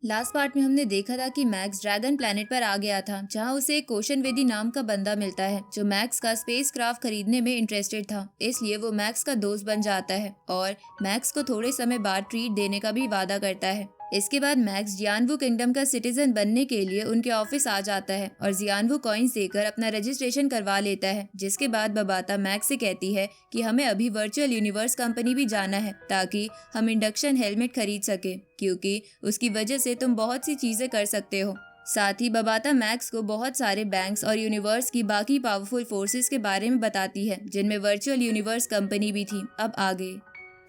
Last part में हमने देखा था कि मैक्स ड्रैगन प्लैनेट पर आ गया था, जहां उसे एक कोशन वेदी नाम का बंदा मिलता है जो मैक्स का स्पेस क्राफ्ट खरीदने में इंटरेस्टेड था। इसलिए वो मैक्स का दोस्त बन जाता है और मैक्स को थोड़े समय बाद ट्रीट देने का भी वादा करता है। इसके बाद मैक्स जियानवू किंगडम का सिटीजन बनने के लिए उनके ऑफिस आ जाता है और जियानवू कॉइन्स देकर अपना रजिस्ट्रेशन करवा लेता है। जिसके बाद बबाता मैक्स से कहती है कि हमें अभी वर्चुअल यूनिवर्स कंपनी भी जाना है ताकि हम इंडक्शन हेलमेट खरीद सके, क्योंकि उसकी वजह से तुम बहुत सी चीजें कर सकते हो। साथ ही बबाता मैक्स को बहुत सारे बैंक्स और यूनिवर्स की बाकी पावरफुल फोर्सेस के बारे में बताती है, जिनमें वर्चुअल यूनिवर्स कंपनी भी थी। अब आगे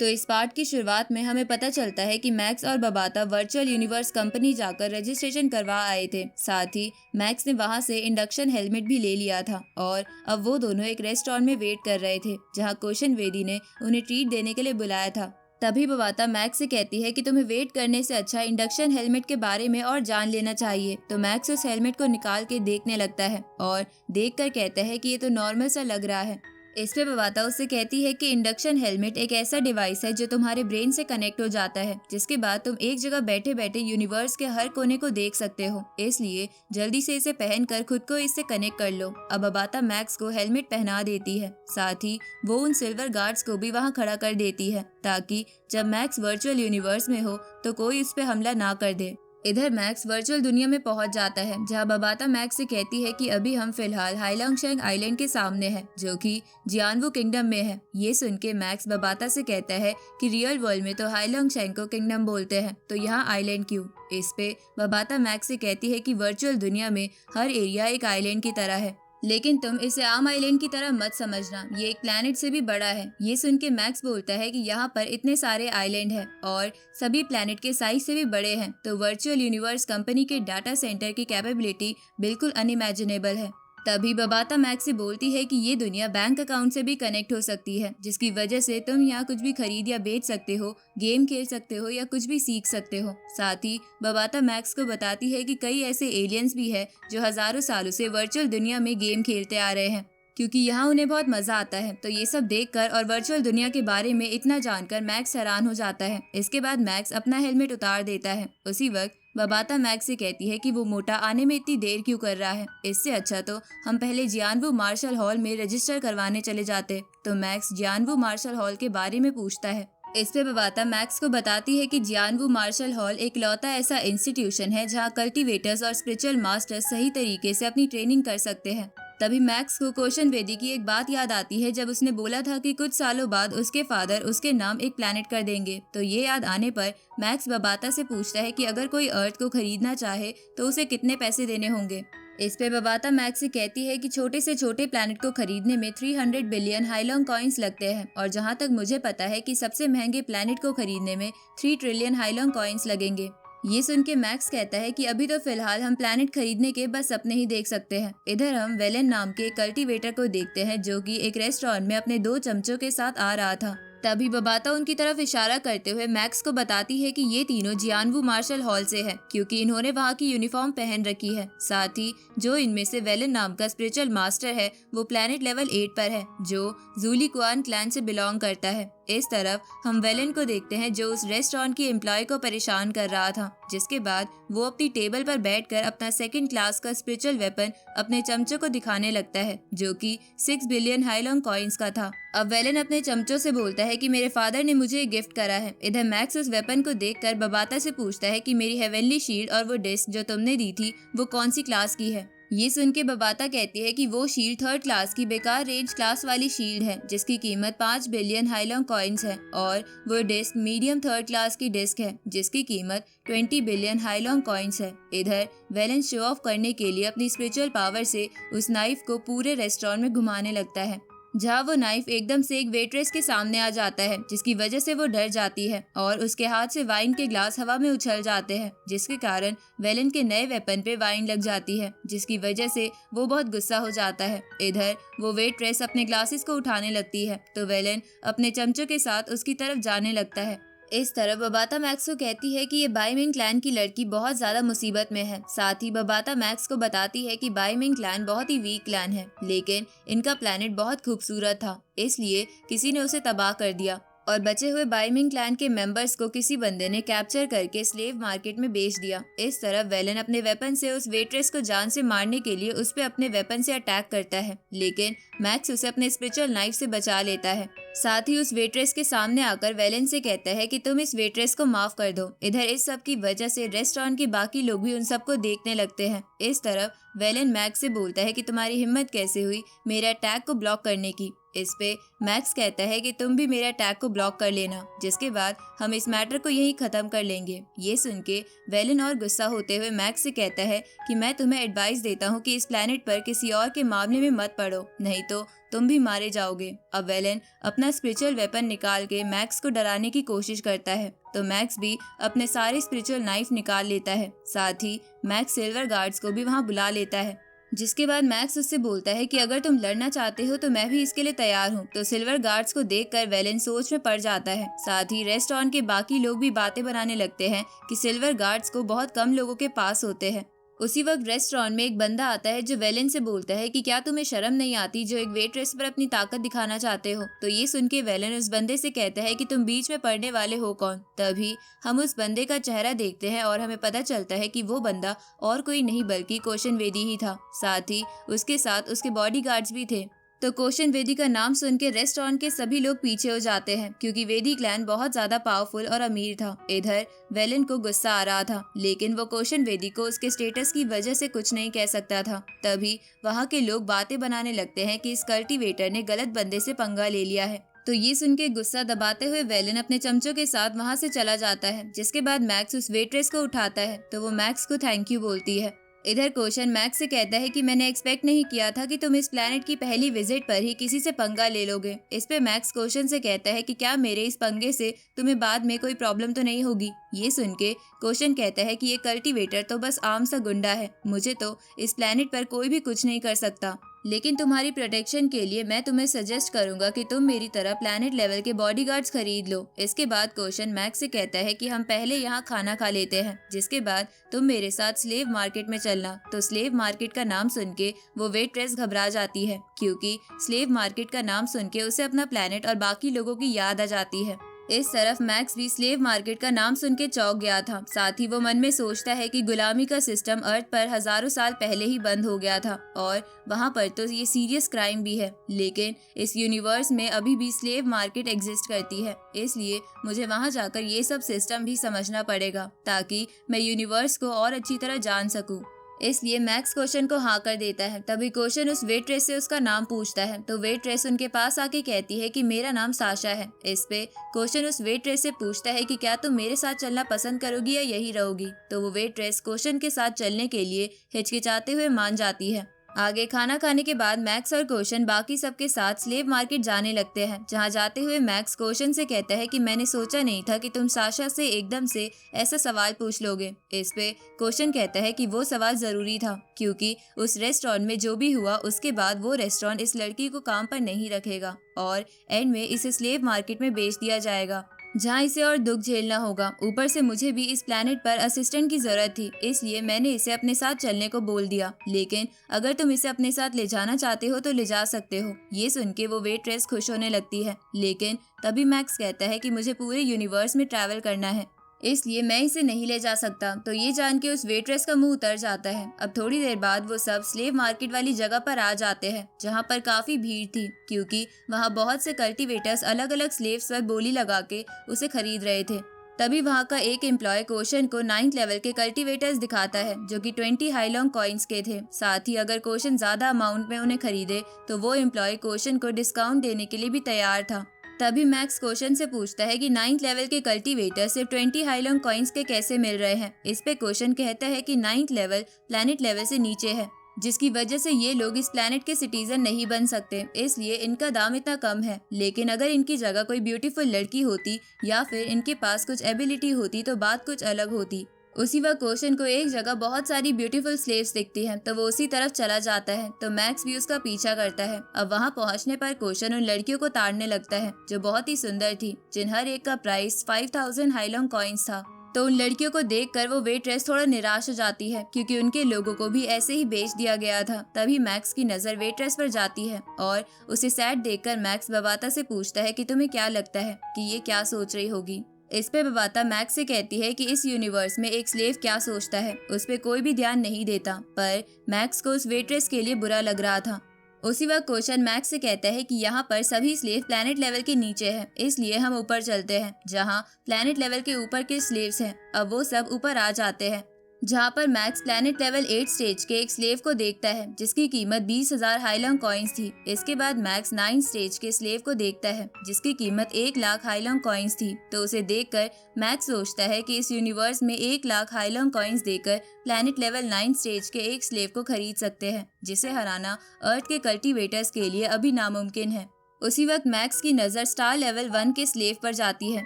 तो इस पार्ट की शुरुआत में हमें पता चलता है कि मैक्स और बबाता वर्चुअल यूनिवर्स कंपनी जाकर रजिस्ट्रेशन करवा आए थे। साथ ही मैक्स ने वहां से इंडक्शन हेलमेट भी ले लिया था और अब वो दोनों एक रेस्टोरेंट में वेट कर रहे थे, जहां कोशन वेदी ने उन्हें ट्रीट देने के लिए बुलाया था। तभी बबाता मैक्स से कहती है कि तुम्हें वेट करने से अच्छा इंडक्शन हेलमेट के बारे में और जान लेना चाहिए। तो मैक्स उस हेलमेट को निकाल के देखने लगता है और देखकर कहता है कि ये तो नॉर्मल सा लग रहा है। इस पे बबाता उससे कहती है कि इंडक्शन हेलमेट एक ऐसा डिवाइस है जो तुम्हारे ब्रेन से कनेक्ट हो जाता है, जिसके बाद तुम एक जगह बैठे बैठे यूनिवर्स के हर कोने को देख सकते हो। इसलिए जल्दी से इसे पहनकर खुद को इससे कनेक्ट कर लो। अब बबाता मैक्स को हेलमेट पहना देती है। साथ ही वो उन सिल्वर गार्ड्स को भी वहाँ खड़ा कर देती है ताकि जब मैक्स वर्चुअल यूनिवर्स में हो तो कोई उस पर हमला ना कर दे। इधर मैक्स वर्चुअल दुनिया में पहुंच जाता है, जहां बबाता मैक्स से कहती है कि अभी हम फिलहाल हाइलोंगशैंग आइलैंड के सामने हैं, जो कि जियानवू किंगडम में है। ये सुन के मैक्स बबाता से कहता है कि रियल वर्ल्ड में तो हाइलोंगशैंग को किंगडम बोलते हैं, तो यहाँ आइलैंड क्यों। इस पे बबाता मैक्स से कहती है कि वर्चुअल दुनिया में हर एरिया एक आइलैंड की तरह है, लेकिन तुम इसे आम आइलैंड की तरह मत समझना, ये एक प्लैनेट से भी बड़ा है। ये सुन के मैक्स बोलता है कि यहाँ पर इतने सारे आइलैंड हैं और सभी प्लैनेट के साइज से भी बड़े हैं, तो वर्चुअल यूनिवर्स कंपनी के डाटा सेंटर की कैपेबिलिटी बिल्कुल अनइमेजिनेबल है। तभी बबाता मैक्स से बोलती है कि ये दुनिया बैंक अकाउंट से भी कनेक्ट हो सकती है, जिसकी वजह से तुम यहाँ कुछ भी खरीद या बेच सकते हो, गेम खेल सकते हो या कुछ भी सीख सकते हो। साथ ही बबाता मैक्स को बताती है कि कई ऐसे एलियंस भी है जो हजारों सालों से वर्चुअल दुनिया में गेम खेलते आ रहे हैं, क्योंकि यहाँ उन्हें बहुत मजा आता है। तो ये सब देखकर और वर्चुअल दुनिया के बारे में इतना जानकर मैक्स हैरान हो जाता है। इसके बाद मैक्स अपना हेलमेट उतार देता है। उसी वक्त बबाता मैक्स से कहती है कि वो मोटा आने में इतनी देर क्यों कर रहा है, इससे अच्छा तो हम पहले जियानवू मार्शल हॉल में रजिस्टर करवाने चले जाते। तो मैक्स जियानवू मार्शल हॉल के बारे में पूछता है। इस पे बबाता मैक्स को बताती है कि जियानवू मार्शल हॉल एक लौता ऐसा इंस्टीट्यूशन है जहाँ कल्टीवेटर्स और स्पिरिचुअल मास्टर्स सही तरीके से अपनी ट्रेनिंग कर सकते हैं। तभी मैक्स को कोशन वेदी की एक बात याद आती है, जब उसने बोला था कि कुछ सालों बाद उसके फादर उसके नाम एक प्लैनेट कर देंगे। तो ये याद आने पर मैक्स बबाता से पूछता है कि अगर कोई अर्थ को खरीदना चाहे तो उसे कितने पैसे देने होंगे। इस पे बबाता मैक्स से कहती है कि छोटे से छोटे प्लैनेट को खरीदने में 300 बिलियन हाइलोंग कॉइन्स लगते हैं और जहां तक मुझे पता है कि सबसे महंगे प्लैनेट को खरीदने में 3 ट्रिलियन हाइलोंग कॉइन्स लगेंगे। ये सुन के मैक्स कहता है कि अभी तो फिलहाल हम प्लैनेट खरीदने के बस सपने ही देख सकते हैं। इधर हम वेलेन नाम के कल्टीवेटर को देखते हैं, जो कि एक रेस्टोरेंट में अपने 2 चमचों के साथ आ रहा था। तभी बबाता उनकी तरफ इशारा करते हुए मैक्स को बताती है कि ये तीनों जियानवू मार्शल हॉल से है, क्योंकि इन्होंने वहाँ की यूनिफॉर्म पहन रखी है। साथ ही जो इनमें से वेलन नाम का स्पिरिचुअल मास्टर है वो प्लैनेट लेवल 8 पर है, जो जूली कुआन क्लैन से बिलोंग करता है। इस तरफ हम वेलन को देखते हैं जो उस रेस्टोरेंट की एम्प्लॉय को परेशान कर रहा था, जिसके बाद वो अपनी टेबल पर बैठकर अपना 2nd क्लास का स्पिरिचुअल वेपन अपने चमचों को दिखाने लगता है, जो कि 6 बिलियन हाइलोंग कॉइन्स का था। अब वेलन अपने चमचों से बोलता है कि मेरे फादर ने मुझे गिफ्ट करा है। इधर मैक्स उस वेपन को देखकर बबाता से पूछता है कि मेरी हेवनली शील्ड और वो डिस्क जो तुमने दी थी वो कौन सी क्लास की है। ये सुन के बबाता कहती है कि वो शील्ड 3rd क्लास की बेकार रेंज क्लास वाली शील्ड है, जिसकी कीमत 5 बिलियन हाइलोंग कॉइन्स है, और वो डिस्क मीडियम 3rd क्लास की डिस्क है, जिसकी कीमत 20 बिलियन हाइलोंग कॉइन्स है। इधर वेलन शो ऑफ करने के लिए अपनी स्पिरिचुअल पावर से उस नाइफ को पूरे रेस्टोरेंट में घुमाने लगता है, जहाँ वो नाइफ एकदम से एक वेट्रेस के सामने आ जाता है, जिसकी वजह से वो डर जाती है और उसके हाथ से वाइन के ग्लास हवा में उछल जाते हैं, जिसके कारण वेलन के नए वेपन पे वाइन लग जाती है, जिसकी वजह से वो बहुत गुस्सा हो जाता है। इधर वो वेट्रेस अपने ग्लासेस को उठाने लगती है, तो वेलन अपने चमचों के साथ उसकी तरफ जाने लगता है। इस तरह बबाता मैक्स को कहती है कि ये बाईमिंग क्लैन की लड़की बहुत ज्यादा मुसीबत में है। साथ ही बबाता मैक्स को बताती है कि बाईमिंग क्लैन बहुत ही वीक क्लैन है, लेकिन इनका प्लैनेट बहुत खूबसूरत था, इसलिए किसी ने उसे तबाह कर दिया और बचे हुए बाइमिंग क्लैन के मेंबर्स को किसी बंदे ने कैप्चर करके स्लेव मार्केट में बेच दिया। इस तरह वेलन अपने वेपन से उस वेट्रेस को जान से मारने के लिए उस पे अपने वेपन से अटैक करता है, लेकिन मैक्स उसे अपने स्पिरिचुअल नाइफ से बचा लेता है। साथ ही उस वेट्रेस के सामने आकर वेलन से कहता है कि तुम इस वेट्रेस को माफ कर दो। इधर इस सब की वजह से रेस्टोरेंट के बाकी लोग भी उन सबको देखने लगते हैं। इस तरफ वेलन मैक्स से बोलता है कि तुम्हारी हिम्मत कैसे हुई मेरे अटैक को ब्लॉक करने की। इस पे मैक्स कहता है कि तुम भी मेरे अटैक को ब्लॉक कर लेना, जिसके बाद हम इस मैटर को यहीं खत्म कर लेंगे। ये सुन के वेलन और गुस्सा होते हुए मैक्स से कहता है कि मैं तुम्हें एडवाइस देता हूँ कि इस प्लेनेट पर किसी और के मामले में मत पड़ो, नहीं तो तुम भी मारे जाओगे। अब वेलन अपना स्पिरिचुअल वेपन निकाल के मैक्स को डराने की कोशिश करता है, तो मैक्स भी अपने सारे स्पिरिचुअल नाइफ निकाल लेता है। साथ ही मैक्स सिल्वर गार्ड्स को भी वहाँ बुला लेता है, जिसके बाद मैक्स उससे बोलता है कि अगर तुम लड़ना चाहते हो तो मैं भी इसके लिए तैयार हूँ। तो सिल्वर गार्ड्स को देखकर वेलन सोच में पड़ जाता है। साथ ही रेस्टोरेंट के बाकी लोग भी बातें बनाने लगते हैं कि सिल्वर गार्ड्स को बहुत कम लोगों के पास होते हैं। उसी वक्त रेस्टोरेंट में एक बंदा आता है जो वेलन से बोलता है कि क्या तुम्हें शर्म नहीं आती जो एक वेट्रेस पर अपनी ताकत दिखाना चाहते हो। तो ये सुन के वेलन उस बंदे से कहता है कि तुम बीच में पड़ने वाले हो कौन। तभी हम उस बंदे का चेहरा देखते हैं और हमें पता चलता है कि वो बंदा और कोई नहीं बल्कि कोशन वेदी ही था। साथ ही उसके साथ उसके बॉडीगार्ड्स भी थे। तो कोशन वेदी का नाम सुन के रेस्टोरेंट के सभी लोग पीछे हो जाते हैं, क्योंकि वेदी क्लैन बहुत ज्यादा पावरफुल और अमीर था। इधर वेलन को गुस्सा आ रहा था, लेकिन वो कोशन वेदी को उसके स्टेटस की वजह से कुछ नहीं कह सकता था। तभी वहाँ के लोग बातें बनाने लगते हैं कि इस कल्टीवेटर ने गलत बंदे से पंगा ले लिया है। तो ये सुन के गुस्सा दबाते हुए वेलन अपने चमचों के साथ वहाँ से चला जाता है, जिसके बाद मैक्स उस वेट्रेस को उठाता है तो वो मैक्स को थैंक यू बोलती है। इधर कोशन मैक्स से कहता है कि मैंने एक्सपेक्ट नहीं किया था कि तुम इस प्लेनेट की पहली विजिट पर ही किसी से पंगा ले लोगे। इस पे मैक्स कोशन से कहता है कि क्या मेरे इस पंगे से तुम्हें बाद में कोई प्रॉब्लम तो नहीं होगी। ये सुन के कोशन कहता है कि ये कल्टीवेटर तो बस आम सा गुंडा है, मुझे तो इस प्लेनेट पर कोई भी कुछ नहीं कर सकता, लेकिन तुम्हारी प्रोटेक्शन के लिए मैं तुम्हें सजेस्ट करूंगा कि तुम मेरी तरह प्लैनेट लेवल के बॉडीगार्ड्स खरीद लो। इसके बाद कोशन मैक्स से कहता है कि हम पहले यहाँ खाना खा लेते हैं, जिसके बाद तुम मेरे साथ स्लेव मार्केट में चलना। तो स्लेव मार्केट का नाम सुन के वो वेट्रेस घबरा जाती है, क्योंकि स्लेव मार्केट का नाम सुन के उसे अपना प्लैनेट और बाकी लोगों की याद आ जाती है। इस तरफ मैक्स भी स्लेव मार्केट का नाम सुन के चौंक गया था। साथ ही वो मन में सोचता है कि गुलामी का सिस्टम अर्थ पर हजारों साल पहले ही बंद हो गया था और वहाँ पर तो ये सीरियस क्राइम भी है, लेकिन इस यूनिवर्स में अभी भी स्लेव मार्केट एग्जिस्ट करती है। इसलिए मुझे वहाँ जाकर ये सब सिस्टम भी समझना पड़ेगा ताकि मैं यूनिवर्स को और अच्छी तरह जान सकूँ। इसलिए मैक्स कोशन को हाँ कर देता है। तभी कोशन उस वेट्रेस से उसका नाम पूछता है, तो वेट्रेस उनके पास आके कहती है कि मेरा नाम साशा है। इस पे कोशन उस वेट्रेस से पूछता है कि क्या तुम मेरे साथ चलना पसंद करोगी या यही रहोगी। तो वो वेट्रेस कोशन के साथ चलने के लिए हिचकिचाते हुए मान जाती है। आगे खाना खाने के बाद मैक्स और कोशन बाकी सबके साथ स्लेव मार्केट जाने लगते हैं, जहां जाते हुए मैक्स कोशन से कहता है कि मैंने सोचा नहीं था कि तुम साशा से एकदम से ऐसा सवाल पूछ लोगे। इस पे कोशन कहता है कि वो सवाल जरूरी था, क्योंकि उस रेस्टोरेंट में जो भी हुआ उसके बाद वो रेस्टोरेंट इस लड़की को काम पर नहीं रखेगा और एंड में इसे स्लेव मार्केट में बेच दिया जाएगा, जहाँ इसे और दुख झेलना होगा। ऊपर से मुझे भी इस प्लेनेट पर असिस्टेंट की जरूरत थी, इसलिए मैंने इसे अपने साथ चलने को बोल दिया, लेकिन अगर तुम इसे अपने साथ ले जाना चाहते हो तो ले जा सकते हो। ये सुन के वो वेट्रेस खुश होने लगती है, लेकिन तभी मैक्स कहता है कि मुझे पूरे यूनिवर्स में ट्रैवल करना है, इसलिए मैं इसे नहीं ले जा सकता। तो ये जान के उस वेट्रेस का मुंह उतर जाता है। अब थोड़ी देर बाद वो सब स्लेव मार्केट वाली जगह पर आ जाते हैं, जहाँ पर काफी भीड़ थी, क्योंकि वहाँ बहुत से कल्टीवेटर्स अलग अलग स्लेव्स पर बोली लगा के उसे खरीद रहे थे। तभी वहाँ का एक एम्प्लॉय कोशन को 9th लेवल के कल्टीवेटर्स दिखाता है, जो कि 20 हाईलॉन्ग कॉइन्स के थे। साथ ही अगर कोशन ज्यादा अमाउंट में उन्हें खरीदे तो वो एम्प्लॉय कोशन को डिस्काउंट देने के लिए भी तैयार था। तभी मैक्स कोशन से पूछता है कि 9th लेवल के कल्टीवेटर सिर्फ 20 हाईलॉन्ग कॉइन्स के कैसे मिल रहे हैं। इस पे कोशन कहता है कि 9th लेवल प्लैनेट लेवल से नीचे है, जिसकी वजह से ये लोग इस प्लैनेट के सिटीजन नहीं बन सकते, इसलिए इनका दाम इतना कम है। लेकिन अगर इनकी जगह कोई ब्यूटीफुल लड़की होती या फिर इनके पास कुछ एबिलिटी होती तो बात कुछ अलग होती। उसी वक्त कोशन को एक जगह बहुत सारी ब्यूटीफुल स्लेव्स दिखती हैं, तो वो उसी तरफ चला जाता है। तो मैक्स भी उसका पीछा करता है। अब वहाँ पहुँचने पर कोशन उन लड़कियों को ताड़ने लगता है, जो बहुत ही सुंदर थी, जिन हर एक का प्राइस 5000 हाईलॉन्ग कॉइन्स था। तो उन लड़कियों को देखकर वो वेट्रेस थोड़ा निराश हो जाती है क्योंकि उनके लोगों को भी ऐसे ही बेच दिया गया था। तभी मैक्स की नजर वेट्रेस पर जाती है और उसे सैड देखकर मैक्स बबाता से पूछता है कि तुम्हें क्या लगता है कि ये क्या सोच रही होगी। इस पे बबाता मैक्स से कहती है कि इस यूनिवर्स में एक स्लेव क्या सोचता है उस पे कोई भी ध्यान नहीं देता, पर मैक्स को उस वेट्रेस के लिए बुरा लग रहा था। उसी वक्त क्वेश्चन मैक्स से कहता है कि यहाँ पर सभी स्लेव प्लैनेट लेवल के नीचे हैं, इसलिए हम ऊपर चलते हैं जहाँ प्लैनेट लेवल के ऊपर के स्लेव्स हैं। अब वो सब ऊपर आ जाते हैं जहाँ पर मैक्स प्लैनेट लेवल 8 स्टेज के एक स्लेव को देखता है जिसकी कीमत 20,000 हाईलॉन्ग कॉइन्स थी। इसके बाद मैक्स 9 स्टेज के स्लेव को देखता है जिसकी कीमत 1 लाख हाईलॉन्ग कॉइन्स थी। तो उसे देखकर मैक्स सोचता है कि इस यूनिवर्स में 1 लाख हाईलॉन्ग कॉइन्स देकर प्लैनेट लेवल 9 स्टेज के एक स्लेव को खरीद सकते हैं, जिसे हराना अर्थ के कल्टीवेटर्स के लिए अभी नामुमकिन है। उसी वक्त मैक्स की नज़र स्टार लेवल 1 के स्लेव पर जाती है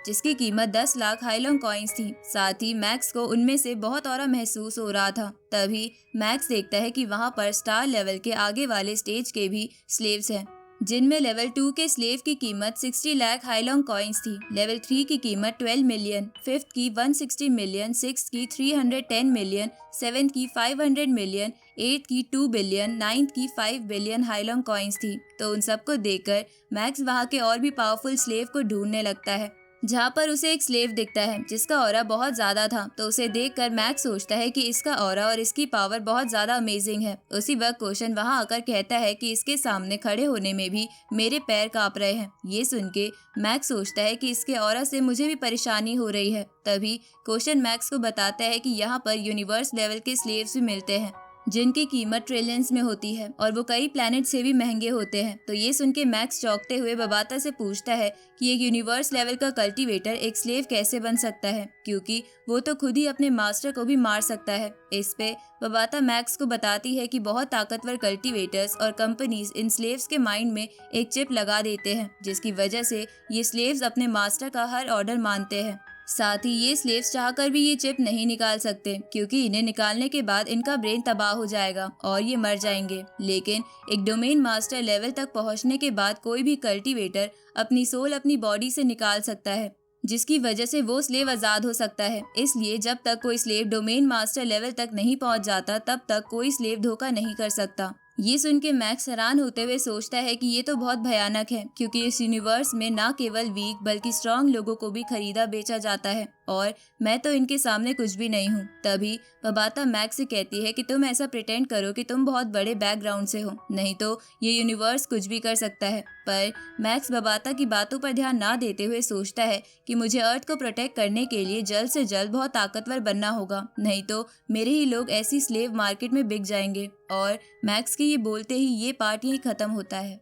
जिसकी कीमत 10 लाख हाईलॉन्ग कॉइन्स थी। साथ ही मैक्स को उनमें से बहुत औरा महसूस हो रहा था। तभी मैक्स देखता है कि वहां पर स्टार लेवल के आगे वाले स्टेज के भी स्लेव्स हैं जिनमें लेवल 2 के स्लेव की कीमत 60 लाख हाईलॉन्ग कॉइन्स थी, लेवल 3 की कीमत 12 मिलियन, 5th की 160 मिलियन, 6th की 310 मिलियन, 7th की 500 मिलियन, 8th की 2 बिलियन, 9th की 5 बिलियन हाईलॉन्ग कॉइन्स थी। तो उन सबको देखकर मैक्स वहाँ के और भी पावरफुल स्लेव को ढूंढने लगता है जहाँ पर उसे एक स्लेव दिखता है जिसका ऑरा बहुत ज्यादा था। तो उसे देखकर मैक्स सोचता है कि इसका ऑरा और इसकी पावर बहुत ज्यादा अमेजिंग है। उसी वक्त क्वेश्चन वहाँ आकर कहता है कि इसके सामने खड़े होने में भी मेरे पैर कांप रहे हैं। ये सुन के मैक्स सोचता है कि इसके ऑरा से मुझे भी परेशानी हो रही है। तभी क्वेश्चन मैक्स को बताता है कि यहाँ पर यूनिवर्स लेवल के स्लेव्स भी मिलते हैं जिनकी कीमत ट्रिलियंस में होती है और वो कई प्लैनेट से भी महंगे होते हैं। तो ये सुन के मैक्स चौंकते हुए बबाता से पूछता है कि एक यूनिवर्स लेवल का कल्टीवेटर एक स्लेव कैसे बन सकता है, क्योंकि वो तो खुद ही अपने मास्टर को भी मार सकता है। इस पे बबाता मैक्स को बताती है कि बहुत ताकतवर कल्टीवेटर्स और कंपनीज इन स्लेव्स के माइंड में एक चिप लगा देते हैं जिसकी वजह से ये स्लेव्स अपने मास्टर का हर ऑर्डर मानते हैं। साथ ही ये स्लेव्स चाहकर भी ये चिप नहीं निकाल सकते क्योंकि इन्हें निकालने के बाद इनका ब्रेन तबाह हो जाएगा और ये मर जाएंगे। लेकिन एक डोमेन मास्टर लेवल तक पहुंचने के बाद कोई भी कल्टीवेटर अपनी सोल अपनी बॉडी से निकाल सकता है जिसकी वजह से वो स्लेव आजाद हो सकता है। इसलिए जब तक कोई स्लेव डोमेन मास्टर लेवल तक नहीं पहुंच जाता तब तक कोई स्लेव धोखा नहीं कर सकता। ये सुन के मैक्स हैरान होते हुए सोचता है कि ये तो बहुत भयानक है क्योंकि इस यूनिवर्स में न केवल वीक बल्कि स्ट्रांग लोगों को भी खरीदा बेचा जाता है और मैं तो इनके सामने कुछ भी नहीं हूँ। तभी बबाता मैक्स से कहती है कि तुम ऐसा प्रिटेंड करो कि तुम बहुत बड़े बैकग्राउंड से हो, नहीं तो ये यूनिवर्स कुछ भी कर सकता है। पर मैक्स बबाता की बातों पर ध्यान ना देते हुए सोचता है कि मुझे अर्थ को प्रोटेक्ट करने के लिए जल्द से जल्द बहुत ताकतवर बनना होगा, नहीं तो मेरे ही लोग ऐसी स्लेव मार्केट में बिक जाएंगे। और मैक्स के ये बोलते ही ये पार्ट यहीं खत्म होता है।